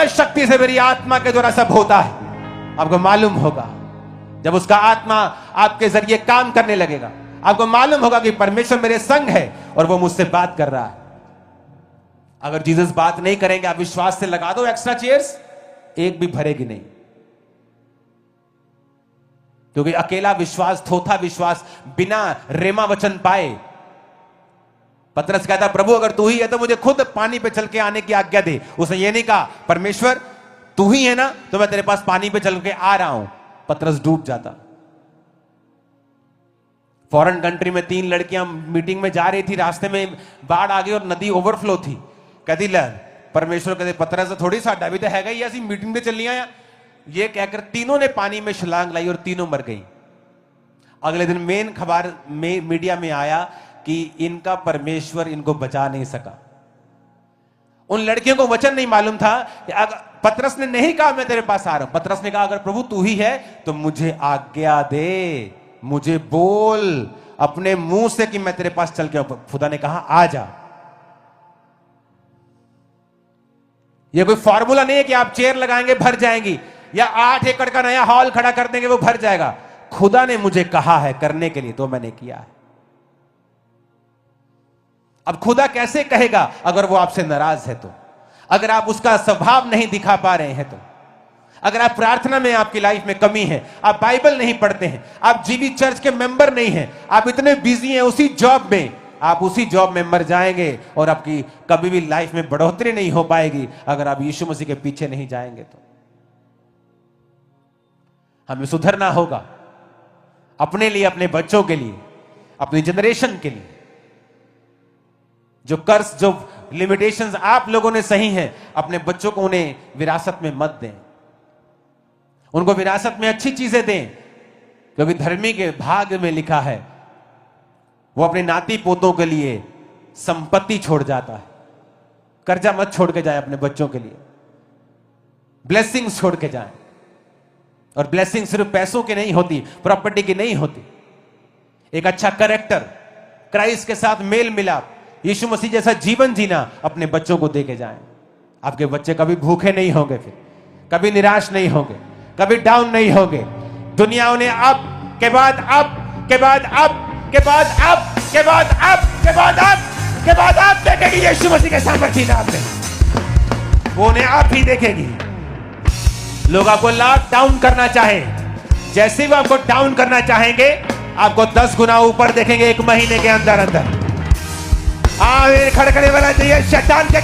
पुनः शक्ति से मेरी आत्मा के द्वारा सब होता है। आपको मालूम होगा जब उसका आत्मा आपके जरिए काम करने लगेगा, आपको मालूम होगा कि परमेश्वर मेरे संग है और वो मुझसे बात कर रहा है। अगर जीसस बात नहीं करेंगे, आप विश्वास से लगा दो एक्स्ट्रा चेयर्स, एक भी भरेगी नहीं, क्योंकि अकेला विश्वास, थोथा विश्वास, बिना रेमा वचन पाए। पतरस कहता, प्रभु अगर तू ही है तो मुझे खुद पानी पे चल के आने की आज्ञा दे। उसने ये नहीं कहा, परमेश्वर तू ही है ना तो मैं तेरे पास पानी पे चल के आ रहा हूं। पतरस डूब जाता। फॉरेन कंट्री में 3 लड़कियां मीटिंग में जा रही थी, रास्ते में बाढ़ आ गई और नदी ओवरफ्लो थी। कहती ले परमेश्वर कहते, पतरस थोड़ी सा भी तो है गई, ऐसी मीटिंग में चलनी आया। ये कहकर तीनों ने पानी में छलांग लाई और तीनों मर गई। अगले दिन मेन खबर मीडिया में आया कि इनका परमेश्वर इनको बचा नहीं सका। उन लड़कियों को वचन नहीं मालूम था कि अगर पतरस ने नहीं कहा मैं तेरे पास आ रहा हूं, पतरस ने कहा अगर प्रभु तू ही है तो मुझे आज्ञा दे, मुझे बोल अपने मुंह से कि मैं तेरे पास चल के आऊं। खुदा ने कहा आ जा। यह कोई फॉर्मूला नहीं है कि आप चेयर लगाएंगे भर जाएंगी, या 8 एकड़ का नया हॉल खड़ा कर देंगे वो भर जाएगा। खुदा ने मुझे कहा है करने के लिए तो मैंने किया है। अब खुदा कैसे कहेगा अगर वो आपसे नाराज है तो, अगर आप उसका स्वभाव नहीं दिखा पा रहे हैं तो, अगर आप प्रार्थना में आपकी लाइफ में कमी है, आप बाइबल नहीं पढ़ते हैं, आप जीवी चर्च के मेंबर नहीं हैं, आप इतने बिजी हैं उसी जॉब में, आप उसी जॉब में मर जाएंगे और आपकी कभी भी लाइफ में बढ़ोतरी नहीं हो पाएगी अगर आप यीशु मसीह के पीछे नहीं जाएंगे तो। हमें सुधरना होगा अपने लिए, अपने बच्चों के लिए, अपनी जनरेशन के लिए। जो कर्ज, जो लिमिटेशंस आप लोगों ने सही हैं, अपने बच्चों को उन्हें विरासत में मत दें। उनको विरासत में अच्छी चीजें दें, क्योंकि धर्मी के भाग्य में लिखा है वो अपने नाती पोतों के लिए संपत्ति छोड़ जाता है। कर्जा मत छोड़ के जाए अपने बच्चों के लिए, ब्लेसिंग्स छोड़ के जाए। और ब्लेसिंग सिर्फ पैसों की नहीं होती, प्रॉपर्टी की नहीं होती। एक अच्छा कैरेक्टर, क्राइस्ट के साथ मेल मिलाप, यीशु मसीह जैसा जीवन जीना अपने बच्चों को देके जाएं। आपके बच्चे कभी भूखे नहीं होंगे, फिर कभी निराश नहीं होंगे, कभी डाउन नहीं होंगे। दुनिया उन्हें अब के बाद अब के बाद अब के बाद अब के बाद अब के बाद अब के बाद अब देखेगी यीशु मसीह के सामर्थ्य नाम में। वो उन्हें आप ही देखेगी। लोग आपको लॉक डाउन करना चाहे, जैसे भी आपको डाउन करना चाहेंगे, आपको 10 गुना ऊपर देखेंगे 1 महीने के अंदर अंदर। खड़खड़े वाला चाहिए शैतान के